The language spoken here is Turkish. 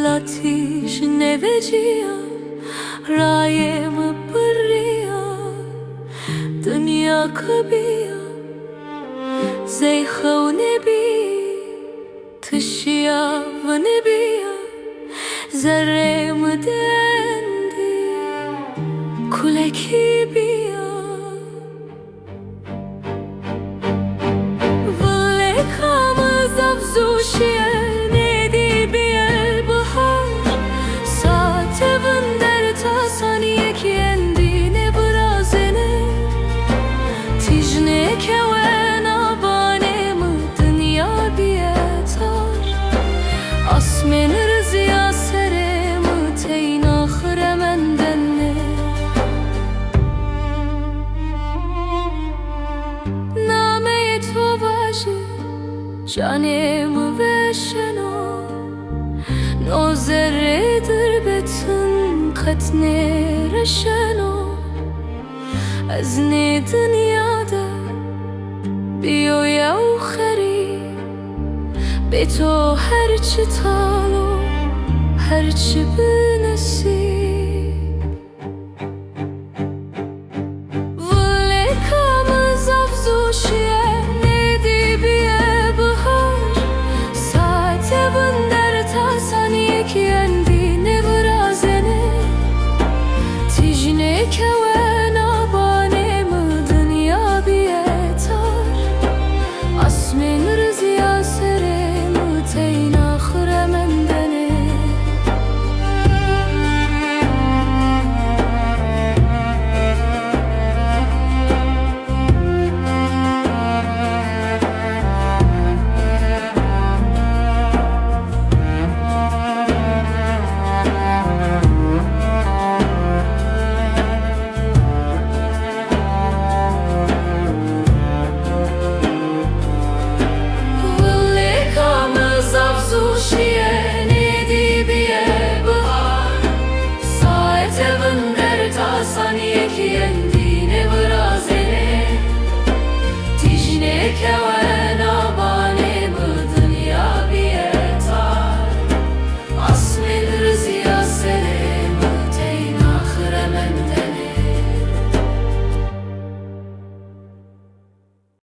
लतीश ने vejiya राये में परिया दुनिया कबिया ज़ैख़ो नबी तशिया व नबिया ज़र्रे मदेंदी कुलकी बिया वले kamız afzuşiye nedi bir bahar saate vender ta saniye ki endine brazene tijne ke wena bane mı dünya biyetar asmen rızya sere mı teyn ahire mendenne name to vaji canem ve şeno no zerredir bütün katne reşeno از ne dünyada biyo ya ukhari به تو هرچی تالو هرچی بنصیب ولی kamız afzuşiye nedi bir bahar saate vender ta saniye ki